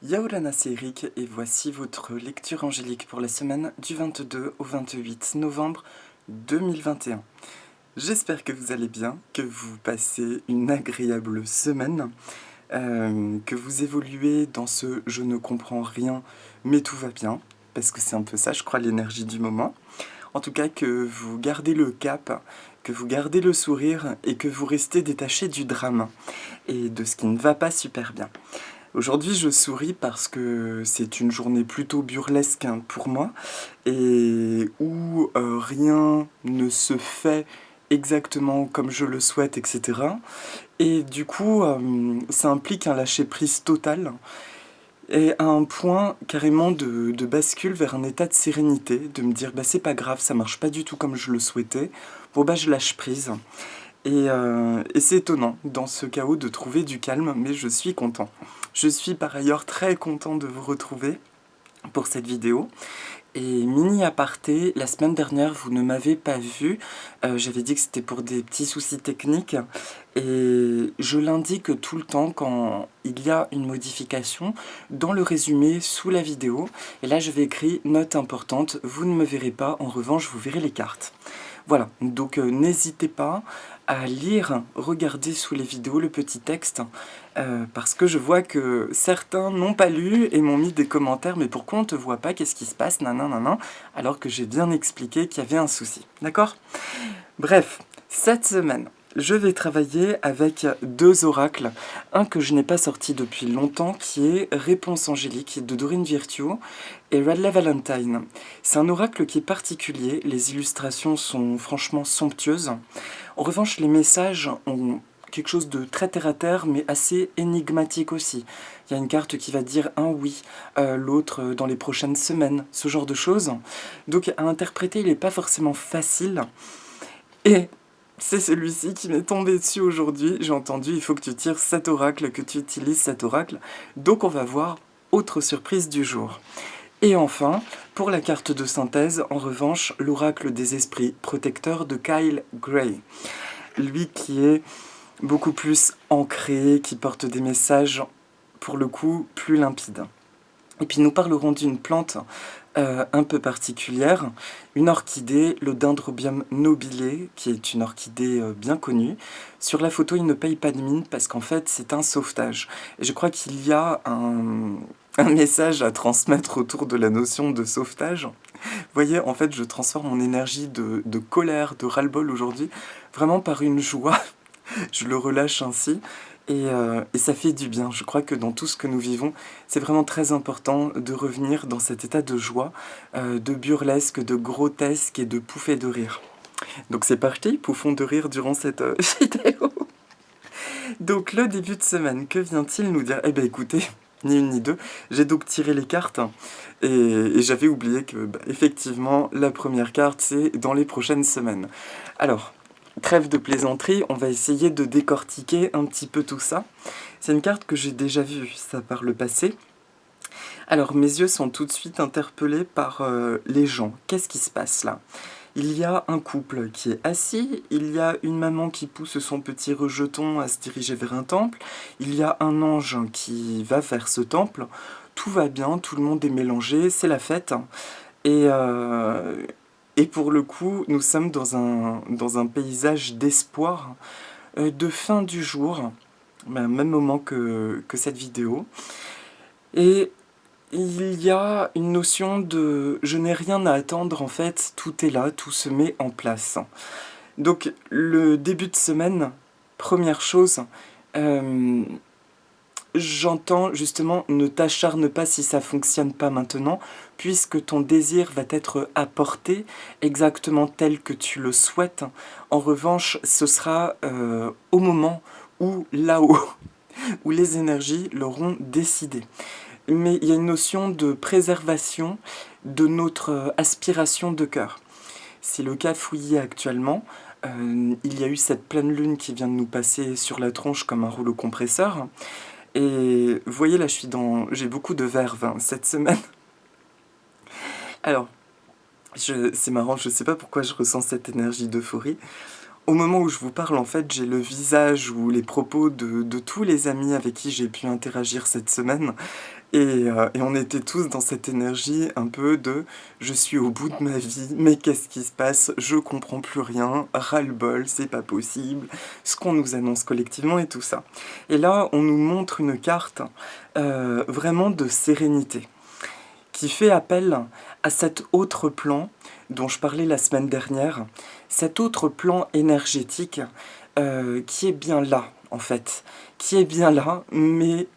Yaorana, c'est Eric et voici votre lecture angélique pour la semaine du 22 au 28 novembre 2021. J'espère que vous allez bien, que vous passez une agréable semaine, que vous évoluez dans ce « je ne comprends rien, mais tout va bien », parce que c'est un peu ça, je crois, l'énergie du moment. En tout cas, que vous gardez le cap, que vous gardez le sourire et que vous restez détaché du drame et de ce qui ne va pas super bien. Aujourd'hui, je souris parce que c'est une journée plutôt burlesque pour moi et où rien ne se fait exactement comme je le souhaite, etc. Et du coup, ça implique un lâcher-prise total et à un point carrément de bascule vers un état de sérénité, de me dire bah c'est pas grave, ça marche pas du tout comme je le souhaitais, bon bah je lâche prise. Et c'est étonnant dans ce chaos de trouver du calme, mais je suis content. Je suis par ailleurs très content de vous retrouver pour cette vidéo. Et mini aparté, la semaine dernière, vous ne m'avez pas vu. J'avais dit que c'était pour des petits soucis techniques. Et je l'indique tout le temps quand il y a une modification dans le résumé sous la vidéo. Et là, je vais écrire note importante. Vous ne me verrez pas, en revanche, vous verrez les cartes. Voilà, donc n'hésitez pas à lire, regarder sous les vidéos le petit texte, parce que je vois que certains n'ont pas lu et m'ont mis des commentaires « mais pourquoi on ne te voit pas, qu'est-ce qui se passe, nanana ?» alors que j'ai bien expliqué qu'il y avait un souci, d'accord? Bref, cette semaine, je vais travailler avec deux oracles, un que je n'ai pas sorti depuis longtemps qui est Réponse angélique de Dorine Virtue et Radley Valentine. C'est un oracle qui est particulier, les illustrations sont franchement somptueuses. En revanche, les messages ont quelque chose de très terre-à-terre, mais assez énigmatique aussi. Il y a une carte qui va dire un oui, l'autre dans les prochaines semaines, ce genre de choses. Donc à interpréter, il n'est pas forcément facile. Et c'est celui-ci qui m'est tombé dessus aujourd'hui. J'ai entendu, il faut que tu tires cet oracle, que tu utilises cet oracle. Donc on va voir autre surprise du jour. Et enfin, pour la carte de synthèse, en revanche, l'oracle des esprits protecteurs de Kyle Gray. Lui qui est beaucoup plus ancré, qui porte des messages, pour le coup, plus limpides. Et puis nous parlerons d'une plante un peu particulière, une orchidée, le Dendrobium nobile, qui est une orchidée bien connue. Sur la photo, il ne paye pas de mine parce qu'en fait, c'est un sauvetage. Et je crois qu'il y a un message à transmettre autour de la notion de sauvetage. Vous voyez, en fait, je transforme mon énergie de colère, de ras-le-bol aujourd'hui, vraiment par une joie. Je le relâche ainsi. Et ça fait du bien. Je crois que dans tout ce que nous vivons, c'est vraiment très important de revenir dans cet état de joie, de burlesque, de grotesque et de pouffer de rire. Donc c'est parti, pouffons de rire durant cette vidéo. Donc le début de semaine, que vient-il nous dire? Eh bien écoutez, ni une ni deux, j'ai donc tiré les cartes et j'avais oublié que, effectivement, la première carte, c'est dans les prochaines semaines. Alors, trêve de plaisanterie, on va essayer de décortiquer un petit peu tout ça. C'est une carte que j'ai déjà vue, ça, par le passé. Alors, mes yeux sont tout de suite interpellés par les gens. Qu'est-ce qui se passe là? Il y a un couple qui est assis, il y a une maman qui pousse son petit rejeton à se diriger vers un temple, il y a un ange qui va vers ce temple, tout va bien, tout le monde est mélangé, c'est la fête. Et pour le coup, nous sommes dans un paysage d'espoir, de fin du jour, même moment que cette vidéo. Et il y a une notion de « je n'ai rien à attendre », en fait, tout est là, tout se met en place. Donc, le début de semaine, première chose, j'entends justement « ne t'acharne pas si ça fonctionne pas maintenant », puisque ton désir va être apporté exactement tel que tu le souhaites. En revanche, ce sera au moment où, là-haut, où les énergies l'auront décidé. Mais il y a une notion de préservation de notre aspiration de cœur. C'est le cas fouillé actuellement. Il y a eu cette pleine lune qui vient de nous passer sur la tronche comme un rouleau compresseur. Et vous voyez, là, j'ai beaucoup de verve cette semaine. Alors, c'est marrant, je ne sais pas pourquoi je ressens cette énergie d'euphorie. Au moment où je vous parle, en fait, j'ai le visage ou les propos de tous les amis avec qui j'ai pu interagir cette semaine. Et on était tous dans cette énergie un peu de je suis au bout de ma vie, mais qu'est-ce qui se passe? Je comprends plus rien, ras-le-bol, c'est pas possible, ce qu'on nous annonce collectivement et tout ça. Et là, on nous montre une carte vraiment de sérénité qui fait appel à cet autre plan dont je parlais la semaine dernière, cet autre plan énergétique qui est bien là, en fait, qui est bien là, mais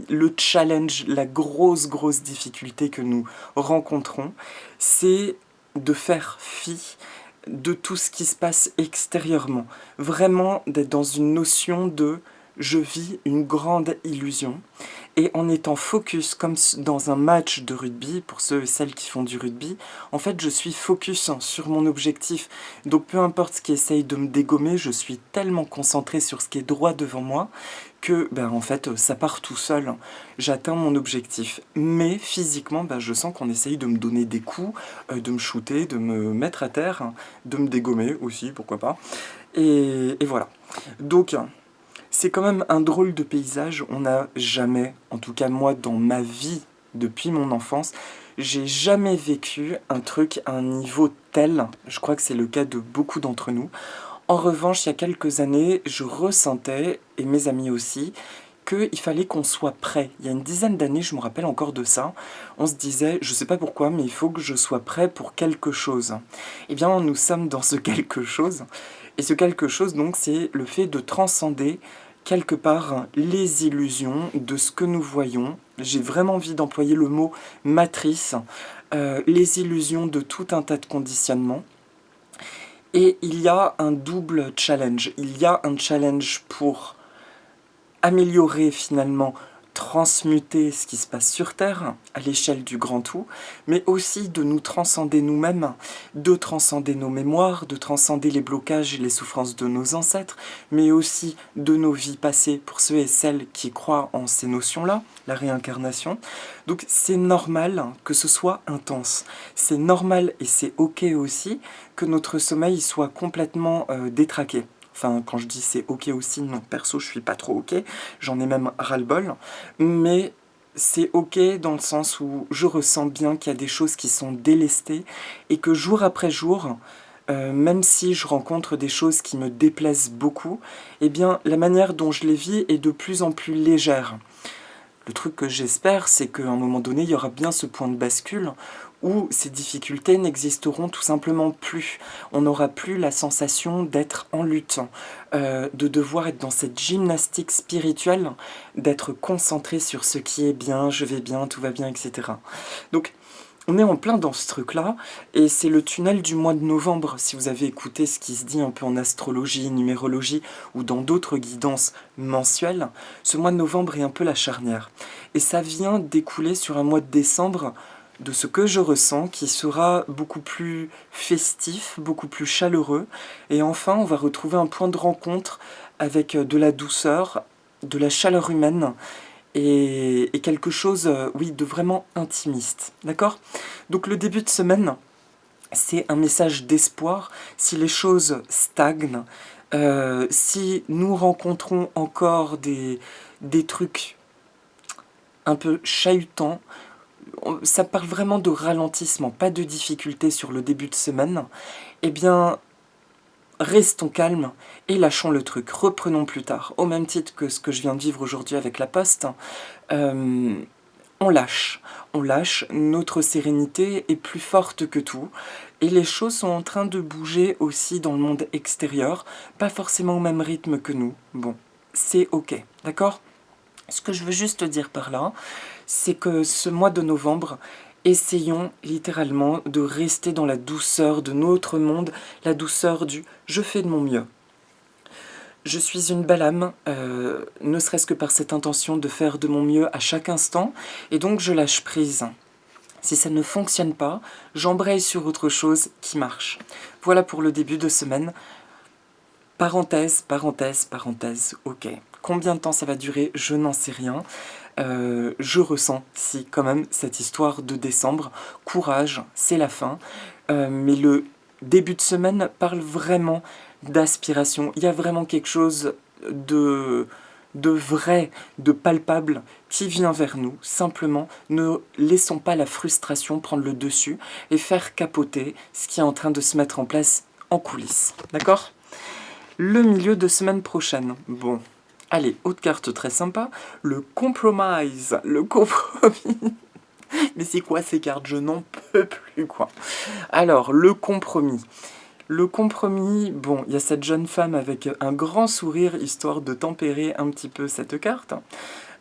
le challenge, la grosse difficulté que nous rencontrons, c'est de faire fi de tout ce qui se passe extérieurement. Vraiment d'être dans une notion de je vis une grande illusion. Et en étant focus, comme dans un match de rugby, pour ceux et celles qui font du rugby, en fait, je suis focus sur mon objectif. Donc, peu importe ce qui essaye de me dégommer, je suis tellement concentré sur ce qui est droit devant moi que, en fait, ça part tout seul. J'atteins mon objectif. Mais physiquement, je sens qu'on essaye de me donner des coups, de me shooter, de me mettre à terre, de me dégommer aussi, pourquoi pas. Et voilà. Donc, c'est quand même un drôle de paysage. On n'a jamais, en tout cas moi dans ma vie depuis mon enfance, j'ai jamais vécu un truc à un niveau tel. Je crois que c'est le cas de beaucoup d'entre nous. En revanche, il y a quelques années, je ressentais, et mes amis aussi, qu'il fallait qu'on soit prêt. Il y a une dizaine d'années, je me rappelle encore de ça, on se disait, je sais pas pourquoi, mais il faut que je sois prêt pour quelque chose. Eh bien, nous sommes dans ce quelque chose. Et ce quelque chose, donc, c'est le fait de transcender quelque part les illusions de ce que nous voyons. J'ai vraiment envie d'employer le mot matrice, les illusions de tout un tas de conditionnements. Et il y a un double challenge. Il y a un challenge pour améliorer finalement, transmuter ce qui se passe sur Terre à l'échelle du grand tout, mais aussi de nous transcender nous-mêmes, de transcender nos mémoires, de transcender les blocages et les souffrances de nos ancêtres, mais aussi de nos vies passées pour ceux et celles qui croient en ces notions-là, la réincarnation. Donc c'est normal que ce soit intense, c'est normal et c'est ok aussi que notre sommeil soit complètement détraqué. Enfin, quand je dis c'est ok aussi, non, perso, je suis pas trop ok, j'en ai même ras-le-bol, mais c'est ok dans le sens où je ressens bien qu'il y a des choses qui sont délestées et que jour après jour, même si je rencontre des choses qui me déplaisent beaucoup, eh bien, la manière dont je les vis est de plus en plus légère. Le truc que j'espère, c'est qu'à un moment donné, il y aura bien ce point de bascule où ces difficultés n'existeront tout simplement plus. On n'aura plus la sensation d'être en lutte, de devoir être dans cette gymnastique spirituelle, d'être concentré sur ce qui est bien, je vais bien, tout va bien, etc. Donc, on est en plein dans ce truc-là, et c'est le tunnel du mois de novembre. Si vous avez écouté ce qui se dit un peu en astrologie, numérologie, ou dans d'autres guidances mensuelles, ce mois de novembre est un peu la charnière. Et ça vient d'écouler sur un mois de décembre de ce que je ressens, qui sera beaucoup plus festif, beaucoup plus chaleureux. Et enfin, on va retrouver un point de rencontre avec de la douceur, de la chaleur humaine, et quelque chose, oui, de vraiment intimiste, d'accord? Donc le début de semaine, c'est un message d'espoir. Si les choses stagnent, si nous rencontrons encore des trucs un peu chahutants, ça parle vraiment de ralentissement, pas de difficulté sur le début de semaine, eh bien, restons calmes et lâchons le truc, reprenons plus tard. Au même titre que ce que je viens de vivre aujourd'hui avec la Poste, on lâche, notre sérénité est plus forte que tout, et les choses sont en train de bouger aussi dans le monde extérieur, pas forcément au même rythme que nous. Bon, c'est ok, d'accord ? Ce que je veux juste dire par là, c'est que ce mois de novembre, essayons littéralement de rester dans la douceur de notre monde, la douceur du « je fais de mon mieux ». Je suis une belle âme, ne serait-ce que par cette intention de faire de mon mieux à chaque instant, et donc je lâche prise. Si ça ne fonctionne pas, j'embraye sur autre chose qui marche. Voilà pour le début de semaine. Parenthèse, ok. Combien de temps ça va durer, je n'en sais rien. Je ressens, si, quand même, cette histoire de décembre. Courage, c'est la fin. Mais le début de semaine parle vraiment d'aspiration. Il y a vraiment quelque chose de de vrai, de palpable qui vient vers nous. Simplement, ne laissons pas la frustration prendre le dessus et faire capoter ce qui est en train de se mettre en place en coulisses. D'accord ? Le milieu de semaine prochaine. Bon, allez, autre carte très sympa, le compromise, le compromis. Mais c'est quoi ces cartes? Je n'en peux plus, quoi. Alors, le compromis. Le compromis, bon, il y a cette jeune femme avec un grand sourire, histoire de tempérer un petit peu cette carte.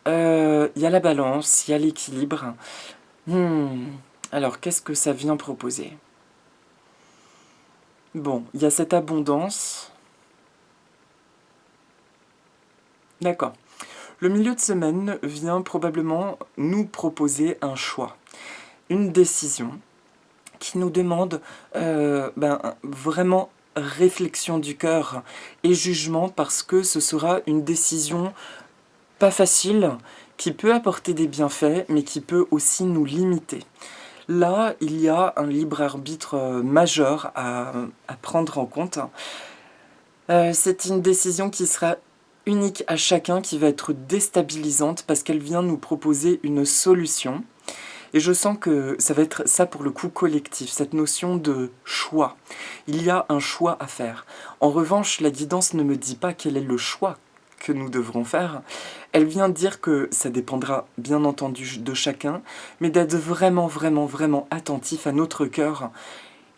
Il y a la balance, il y a l'équilibre. Alors, qu'est-ce que ça vient proposer? Bon, il y a cette abondance. D'accord. Le milieu de semaine vient probablement nous proposer un choix, une décision qui nous demande vraiment réflexion du cœur et jugement, parce que ce sera une décision pas facile, qui peut apporter des bienfaits, mais qui peut aussi nous limiter. Là, il y a un libre arbitre majeur à prendre en compte. C'est une décision qui sera unique à chacun, qui va être déstabilisante parce qu'elle vient nous proposer une solution. Et je sens que ça va être ça pour le coup collectif, cette notion de choix. Il y a un choix à faire. En revanche, la guidance ne me dit pas quel est le choix que nous devrons faire. Elle vient dire que ça dépendra bien entendu de chacun, mais d'être vraiment, vraiment, vraiment attentif à notre cœur.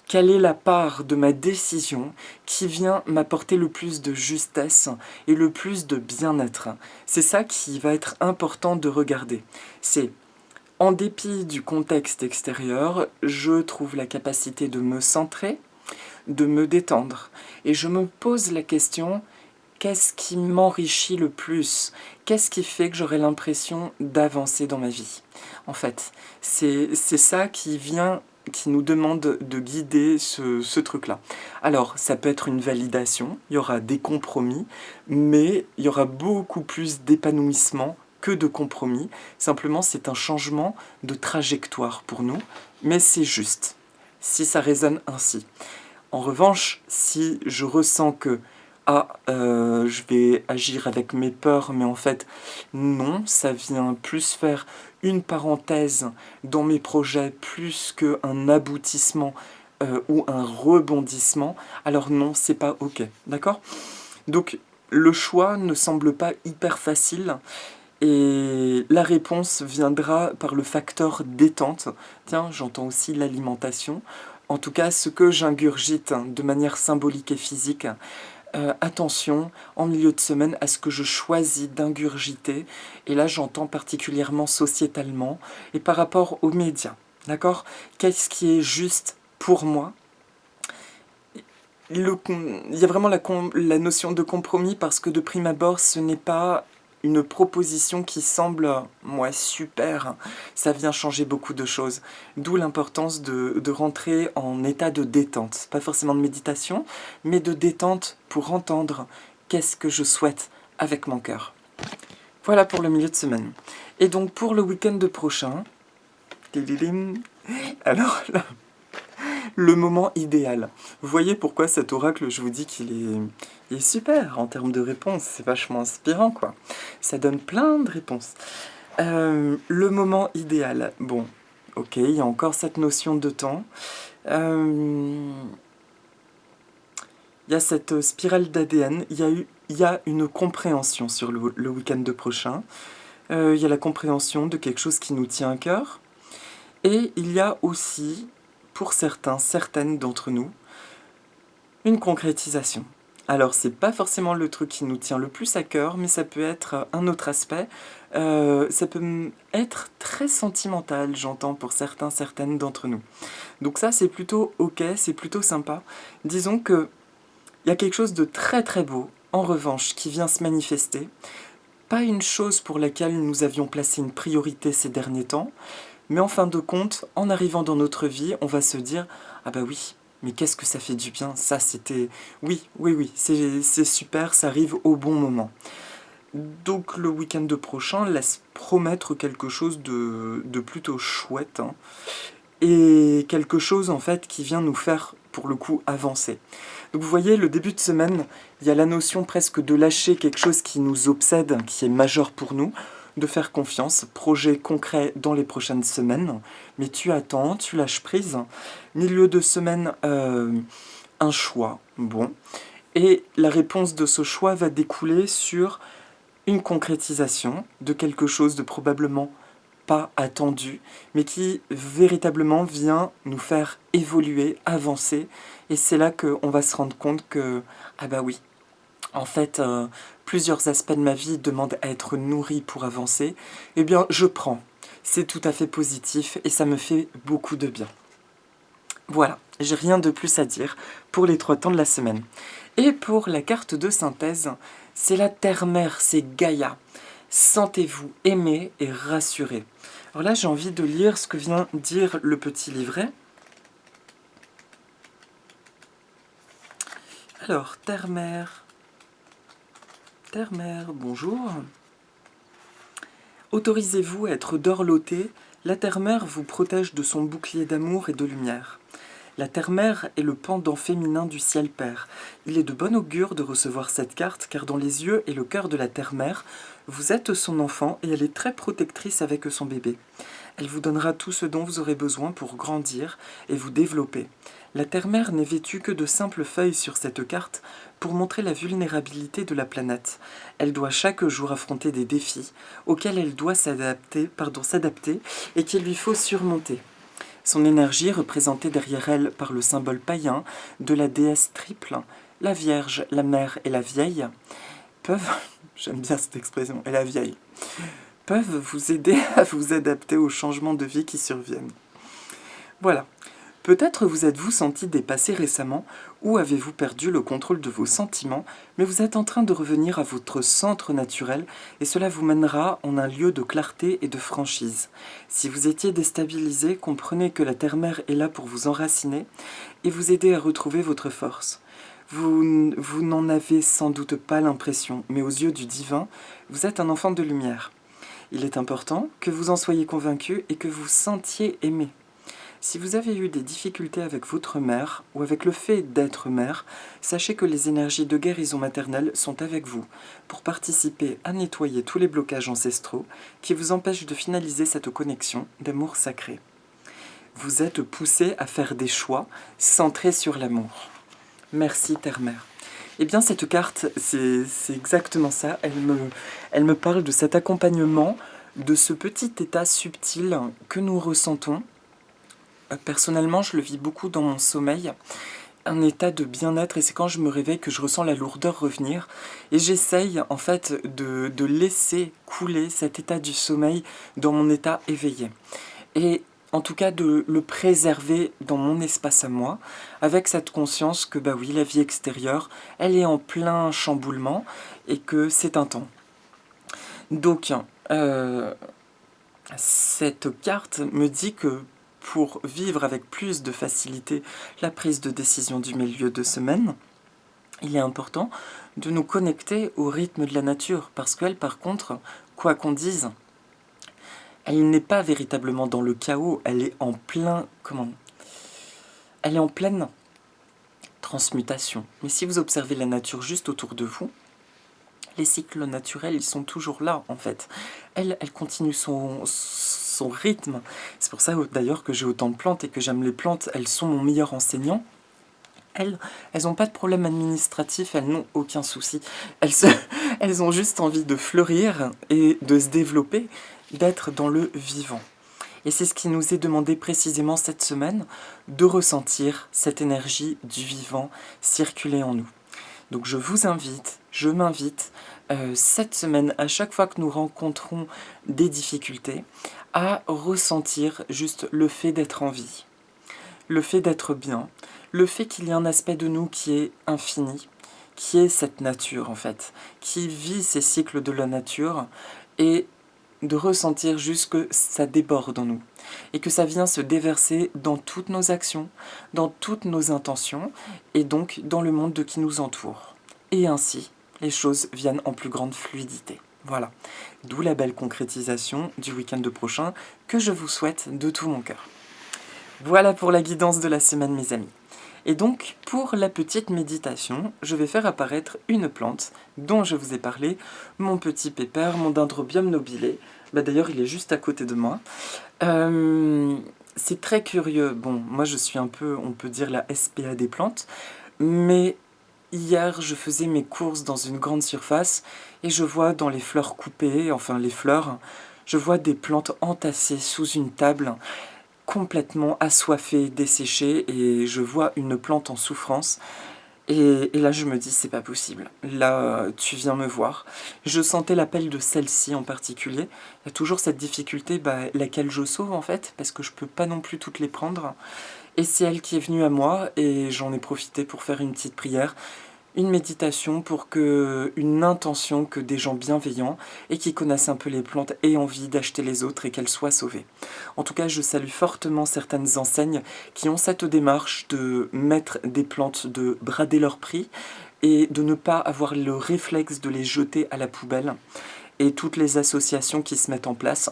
Quelle est la part de ma décision qui vient m'apporter le plus de justesse et le plus de bien-être? C'est ça qui va être important de regarder. C'est, en dépit du contexte extérieur, je trouve la capacité de me centrer, de me détendre. Et je me pose la question, qu'est-ce qui m'enrichit le plus? Qu'est-ce qui fait que j'aurai l'impression d'avancer dans ma vie? En fait, c'est ça qui nous demande de guider ce truc-là. Alors, ça peut être une validation, il y aura des compromis, mais il y aura beaucoup plus d'épanouissement que de compromis. Simplement, c'est un changement de trajectoire pour nous, mais c'est juste, si ça résonne ainsi. En revanche, si je ressens que je vais agir avec mes peurs, mais en fait, non, ça vient plus faire une parenthèse dans mes projets plus qu'un aboutissement ou un rebondissement, alors non, c'est pas ok, d'accord? Donc, le choix ne semble pas hyper facile, et la réponse viendra par le facteur détente. Tiens, j'entends aussi l'alimentation. En tout cas, ce que j'ingurgite de manière symbolique et physique. Attention, en milieu de semaine, à ce que je choisis d'ingurgiter. Et là, j'entends particulièrement sociétalement et par rapport aux médias. D'accord? Qu'est-ce qui est juste pour moi? Il y a vraiment la notion de compromis, parce que de prime abord, ce n'est pas une proposition qui semble, moi, super. Ça vient changer beaucoup de choses. D'où l'importance de rentrer en état de détente. Pas forcément de méditation, mais de détente pour entendre qu'est-ce que je souhaite avec mon cœur. Voilà pour le milieu de semaine. Et donc pour le week-end prochain, alors là, le moment idéal. Vous voyez pourquoi cet oracle, je vous dis qu'il est super en termes de réponses. C'est vachement inspirant, quoi. Ça donne plein de réponses. Le moment idéal. Bon, ok, il y a encore cette notion de temps. Il y a cette spirale d'ADN. Il y a une compréhension sur le week-end prochain. Il y a la compréhension de quelque chose qui nous tient à cœur. Et il y a aussi, pour certaines d'entre nous, une concrétisation. Alors, c'est pas forcément le truc qui nous tient le plus à cœur, mais ça peut être un autre aspect. Ça peut être très sentimental, j'entends, pour certaines d'entre nous. Donc ça, c'est plutôt ok, c'est plutôt sympa. Disons que il y a quelque chose de très très beau, en revanche, qui vient se manifester. Pas une chose pour laquelle nous avions placé une priorité ces derniers temps, mais en fin de compte, en arrivant dans notre vie, on va se dire « Ah bah oui, mais qu'est-ce que ça fait du bien, ça c'était... Oui, c'est super, ça arrive au bon moment. » Donc le week-end prochain laisse promettre quelque chose de plutôt chouette, hein, et quelque chose en fait qui vient nous faire pour le coup, avancer. Donc vous voyez, le début de semaine, il y a la notion presque de lâcher quelque chose qui nous obsède, qui est majeur pour nous, de faire confiance, projet concret dans les prochaines semaines, mais tu attends, tu lâches prise. Milieu de semaine, un choix, bon, et la réponse de ce choix va découler sur une concrétisation de quelque chose de probablement pas attendu, mais qui véritablement vient nous faire évoluer, avancer, et c'est là qu'on va se rendre compte que, ah bah oui, en fait, plusieurs aspects de ma vie demandent à être nourris pour avancer, eh bien je prends. C'est tout à fait positif et ça me fait beaucoup de bien. Voilà, j'ai rien de plus à dire pour les 3 temps de la semaine. Et pour la carte de synthèse, c'est la Terre-Mère, c'est Gaïa. Sentez-vous aimé et rassuré. Alors là, j'ai envie de lire ce que vient dire le petit livret. Alors, Terre-Mère, bonjour. Autorisez-vous à être dorloté, la Terre-Mère vous protège de son bouclier d'amour et de lumière. La Terre-Mère est le pendant féminin du ciel père. Il est de bon augure de recevoir cette carte, car dans les yeux et le cœur de la Terre-Mère, vous êtes son enfant et elle est très protectrice avec son bébé. Elle vous donnera tout ce dont vous aurez besoin pour grandir et vous développer. La Terre-Mère n'est vêtue que de simples feuilles sur cette carte pour montrer la vulnérabilité de la planète. Elle doit chaque jour affronter des défis auxquels elle doit s'adapter et qu'il lui faut surmonter. Son énergie, représentée derrière elle par le symbole païen de la déesse triple, la Vierge, la Mère et la Vieille, peuvent, j'aime bien cette expression, et la Vieille, peuvent vous aider à vous adapter aux changements de vie qui surviennent. Voilà. Peut-être vous êtes-vous senti dépassé récemment ou avez-vous perdu le contrôle de vos sentiments, mais vous êtes en train de revenir à votre centre naturel et cela vous mènera en un lieu de clarté et de franchise. Si vous étiez déstabilisé, comprenez que la Terre-Mère est là pour vous enraciner et vous aider à retrouver votre force. Vous n'en avez sans doute pas l'impression, mais aux yeux du divin, vous êtes un enfant de lumière. Il est important que vous en soyez convaincu et que vous sentiez aimé. Si vous avez eu des difficultés avec votre mère ou avec le fait d'être mère, sachez que les énergies de guérison maternelle sont avec vous pour participer à nettoyer tous les blocages ancestraux qui vous empêchent de finaliser cette connexion d'amour sacré. Vous êtes poussé à faire des choix centrés sur l'amour. Merci Terre-Mère. Eh bien cette carte, c'est exactement ça. Elle me parle de cet accompagnement, de ce petit état subtil que nous ressentons. Personnellement, je le vis beaucoup dans mon sommeil, un état de bien-être, et c'est quand je me réveille que je ressens la lourdeur revenir, et j'essaye en fait de laisser couler cet état du sommeil dans mon état éveillé. Et en tout cas de le préserver dans mon espace à moi, avec cette conscience que bah oui, la vie extérieure, elle est en plein chamboulement, et que c'est un temps. Donc, cette carte me dit que pour vivre avec plus de facilité la prise de décision du milieu de semaine, il est important de nous connecter au rythme de la nature, parce qu'elle, par contre, quoi qu'on dise, elle n'est pas véritablement dans le chaos, elle est en elle est en pleine transmutation. Mais si vous observez la nature juste autour de vous, les cycles naturels, ils sont toujours là, en fait. Elle continue son rythme. C'est pour ça, d'ailleurs, que j'ai autant de plantes et que j'aime les plantes. Elles sont mon meilleur enseignant. Elles n'ont pas de problème administratif, elles n'ont aucun souci. Elles ont juste envie de fleurir et de se développer, d'être dans le vivant. Et c'est ce qui nous est demandé précisément cette semaine, de ressentir cette énergie du vivant circuler en nous. Donc je m'invite cette semaine, à chaque fois que nous rencontrons des difficultés, à ressentir juste le fait d'être en vie, le fait d'être bien, le fait qu'il y a un aspect de nous qui est infini, qui est cette nature en fait, qui vit ces cycles de la nature, et de ressentir juste que ça déborde en nous, et que ça vient se déverser dans toutes nos actions, dans toutes nos intentions, et donc dans le monde qui nous entoure. Et ainsi, les choses viennent en plus grande fluidité. Voilà, d'où la belle concrétisation du week-end prochain que je vous souhaite de tout mon cœur. Voilà pour la guidance de la semaine, mes amis. Et donc, pour la petite méditation, je vais faire apparaître une plante dont je vous ai parlé, mon petit pépère, mon Dendrobium nobile. D'ailleurs, il est juste à côté de moi. C'est très curieux. Bon, moi je suis un peu, on peut dire, la SPA des plantes, mais hier je faisais mes courses dans une grande surface et je vois dans les fleurs coupées, enfin les fleurs, je vois des plantes entassées sous une table, complètement assoiffées, desséchées, et je vois une plante en souffrance. Et là, je me dis, c'est pas possible. Là, tu viens me voir. Je sentais l'appel de celle-ci en particulier. Il y a toujours cette difficulté, laquelle je sauve en fait, parce que je peux pas non plus toutes les prendre. Et c'est elle qui est venue à moi, et j'en ai profité pour faire une petite prière, une méditation pour que, une intention que des gens bienveillants et qui connaissent un peu les plantes aient envie d'acheter les autres et qu'elles soient sauvées. En tout cas, je salue fortement certaines enseignes qui ont cette démarche de mettre des plantes, de brader leur prix et de ne pas avoir le réflexe de les jeter à la poubelle, et toutes les associations qui se mettent en place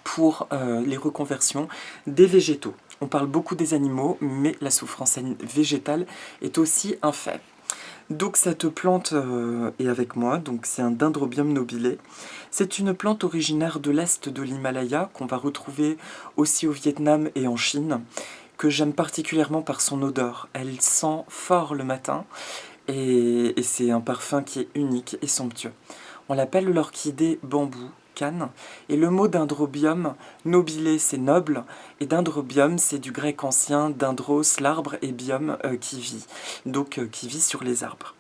pour les reconversions des végétaux. On parle beaucoup des animaux, mais la souffrance végétale est aussi un fait. Donc cette plante est avec moi, donc c'est un Dendrobium nobile. C'est une plante originaire de l'est de l'Himalaya, qu'on va retrouver aussi au Vietnam et en Chine, que j'aime particulièrement par son odeur. Elle sent fort le matin, et c'est un parfum qui est unique et somptueux. On l'appelle l'orchidée bambou, canne, et le mot dendrobium, nobile c'est noble, et dendrobium c'est du grec ancien, dendros l'arbre et biome qui vit, donc qui vit sur les arbres.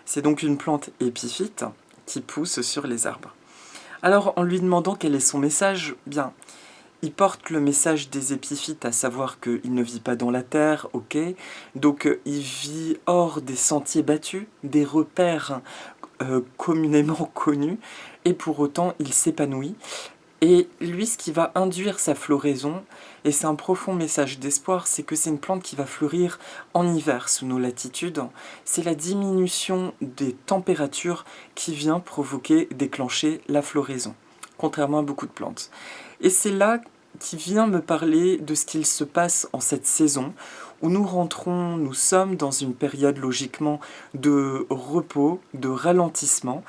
C'est donc une plante épiphyte qui pousse sur les arbres. Alors en lui demandant quel est son message, bien, il porte le message des épiphytes, à savoir qu'il ne vit pas dans la terre, ok, donc il vit hors des sentiers battus, des repères communément connus, et pour autant il s'épanouit. Et lui, ce qui va induire sa floraison, et c'est un profond message d'espoir, c'est que c'est une plante qui va fleurir en hiver sous nos latitudes. C'est la diminution des températures qui vient déclencher la floraison, contrairement à beaucoup de plantes. Et c'est là qui vient me parler de ce qu'il se passe en cette saison, où nous sommes dans une période logiquement de repos, de ralentissement,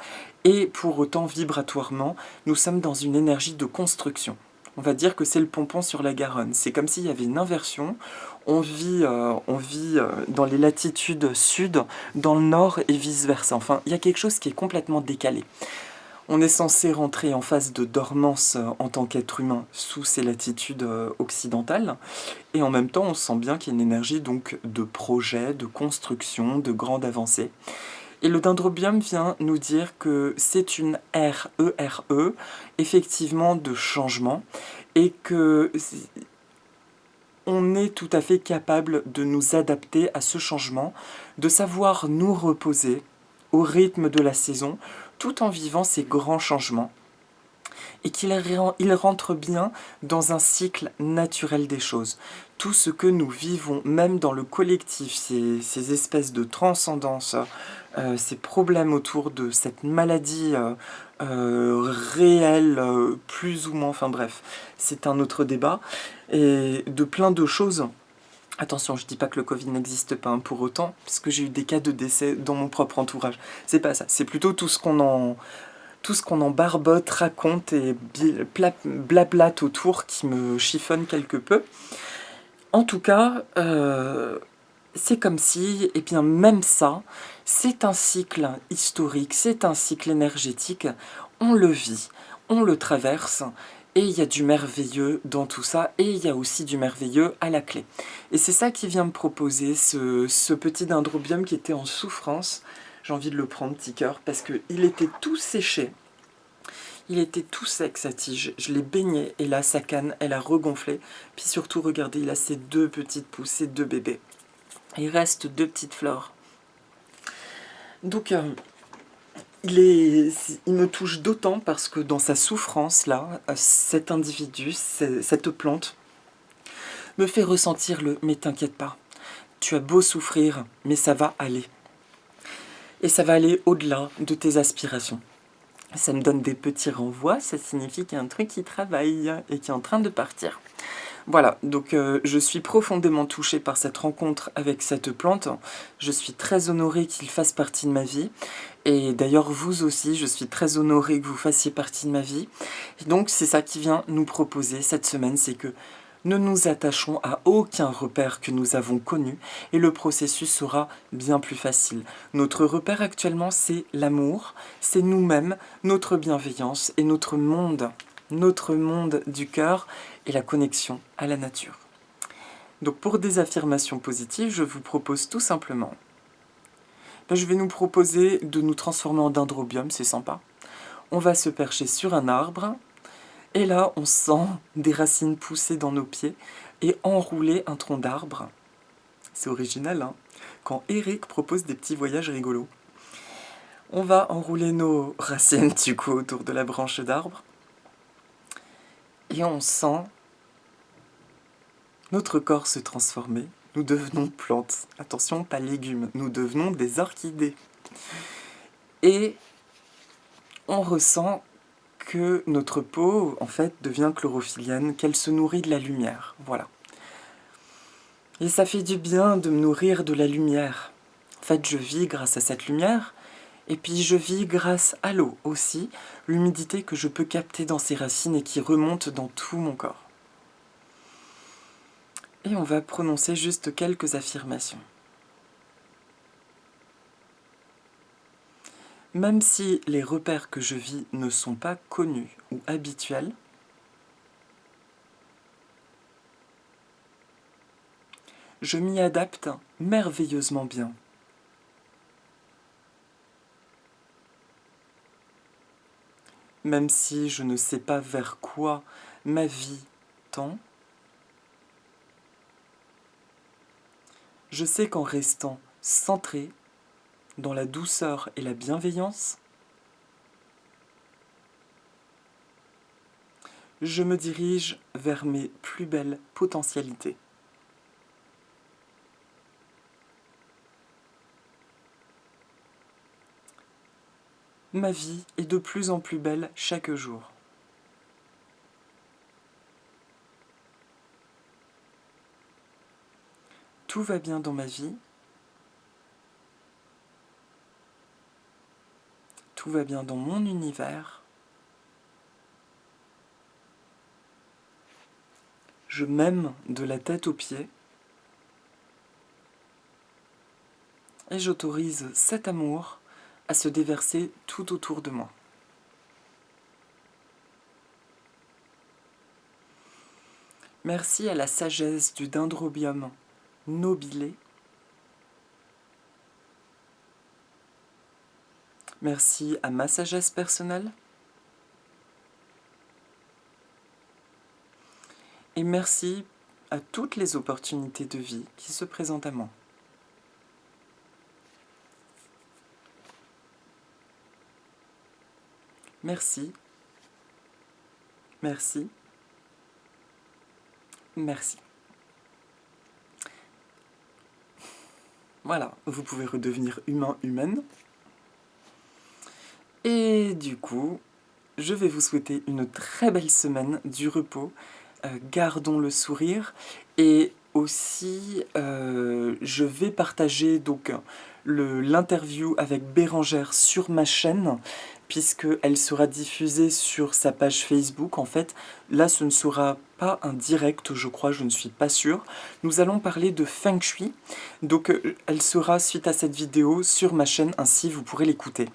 et pour autant vibratoirement, nous sommes dans une énergie de construction. On va dire que c'est le pompon sur la Garonne. C'est comme s'il y avait une inversion. On vit dans les latitudes sud, dans le nord et vice-versa. Enfin, il y a quelque chose qui est complètement décalé. On est censé rentrer en phase de dormance en tant qu'être humain sous ces latitudes occidentales, et en même temps on sent bien qu'il y a une énergie donc de projet, de construction, de grande avancée. Et le dendrobium vient nous dire que c'est une ère, E-R-E, effectivement de changement, et que on est tout à fait capable de nous adapter à ce changement, de savoir nous reposer au rythme de la saison, tout en vivant ces grands changements, et il rentre bien dans un cycle naturel des choses. Tout ce que nous vivons, même dans le collectif, ces espèces de transcendance, ces problèmes autour de cette maladie réelle, plus ou moins, enfin bref, c'est un autre débat, et de plein de choses. Attention, je dis pas que le Covid n'existe pas pour autant, parce que j'ai eu des cas de décès dans mon propre entourage. C'est pas ça, c'est plutôt tout ce qu'on en barbote, raconte et blablate autour qui me chiffonne quelque peu. En tout cas, c'est comme si, et bien même ça, c'est un cycle historique, c'est un cycle énergétique, on le vit, on le traverse, et il y a du merveilleux dans tout ça, et il y a aussi du merveilleux à la clé. Et c'est ça qui vient me proposer ce petit dendrobium qui était en souffrance. J'ai envie de le prendre, petit cœur, parce qu'il était tout séché. Il était tout sec, sa tige. Je l'ai baigné, et là, sa canne, elle a regonflé. Puis surtout, regardez, il a ses deux petites pousses, ses deux bébés. Il reste deux petites fleurs. Donc, il me touche d'autant parce que dans sa souffrance, là, cet individu, cette plante, me fait ressentir « mais t'inquiète pas, tu as beau souffrir, mais ça va aller. Et ça va aller au-delà de tes aspirations. » Ça me donne des petits renvois, ça signifie qu'il y a un truc qui travaille et qui est en train de partir. Voilà, donc je suis profondément touchée par cette rencontre avec cette plante. Je suis très honorée qu'il fasse partie de ma vie. Et d'ailleurs, vous aussi, je suis très honorée que vous fassiez partie de ma vie. Et donc, c'est ça qui vient nous proposer cette semaine, c'est que ne nous attachons à aucun repère que nous avons connu et le processus sera bien plus facile. Notre repère actuellement, c'est l'amour, c'est nous-mêmes, notre bienveillance et notre monde du cœur et la connexion à la nature. Donc pour des affirmations positives, je vous propose tout simplement, je vais nous proposer de nous transformer en dendrobium, c'est sympa. On va se percher sur un arbre, et là on sent des racines pousser dans nos pieds et enrouler un tronc d'arbre. C'est original, hein, quand Eric propose des petits voyages rigolos. On va enrouler nos racines du coup autour de la branche d'arbre, et on sent notre corps se transformer. Nous devenons plantes. Attention, pas légumes. Nous devenons des orchidées. Et on ressent que notre peau, en fait, devient chlorophyllienne, qu'elle se nourrit de la lumière. Voilà. Et ça fait du bien de me nourrir de la lumière. En fait, je vis grâce à cette lumière. Et puis je vis grâce à l'eau aussi, l'humidité que je peux capter dans ses racines et qui remonte dans tout mon corps. Et on va prononcer juste quelques affirmations. Même si les repères que je vis ne sont pas connus ou habituels, je m'y adapte merveilleusement bien. Même si je ne sais pas vers quoi ma vie tend, je sais qu'en restant centré dans la douceur et la bienveillance, je me dirige vers mes plus belles potentialités. Ma vie est de plus en plus belle chaque jour. Tout va bien dans ma vie. Tout va bien dans mon univers. Je m'aime de la tête aux pieds. Et j'autorise cet amour à se déverser tout autour de moi. Merci à la sagesse du dendrobium nobilé. Merci à ma sagesse personnelle. Et merci à toutes les opportunités de vie qui se présentent à moi. Merci. Merci. Merci. Voilà, vous pouvez redevenir humaine. Et du coup, je vais vous souhaiter une très belle semaine, du repos. Gardons le sourire. Et aussi, je vais partager donc l'interview avec Bérangère sur ma chaîne, puisqu'elle sera diffusée sur sa page Facebook. En fait, là, ce ne sera pas un direct, je crois, je ne suis pas sûre. Nous allons parler de Feng Shui. Donc, elle sera, suite à cette vidéo, sur ma chaîne, ainsi vous pourrez l'écouter.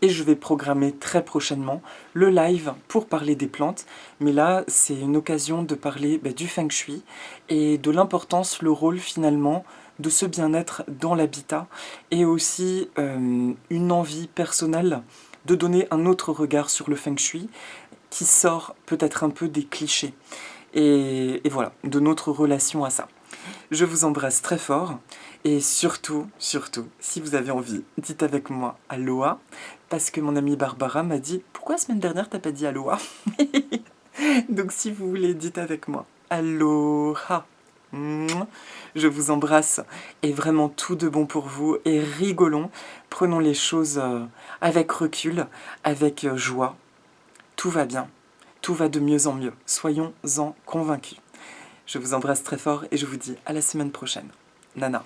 Et je vais programmer très prochainement le live pour parler des plantes. Mais là, c'est une occasion de parler du Feng Shui et de l'importance, le rôle finalement, de ce bien-être dans l'habitat. Et aussi une envie personnelle de donner un autre regard sur le Feng Shui qui sort peut-être un peu des clichés. Et voilà, de notre relation à ça. Je vous embrasse très fort et surtout, si vous avez envie, dites avec moi Aloha, parce que mon amie Barbara m'a dit « Pourquoi la semaine dernière t'as pas dit Aloha ?» Donc si vous voulez, dites avec moi Aloha. Je vous embrasse et vraiment tout de bon pour vous et rigolons, prenons les choses avec recul, avec joie. Tout va bien, tout va de mieux en mieux, soyons-en convaincus. Je vous embrasse très fort et je vous dis à la semaine prochaine. Nana.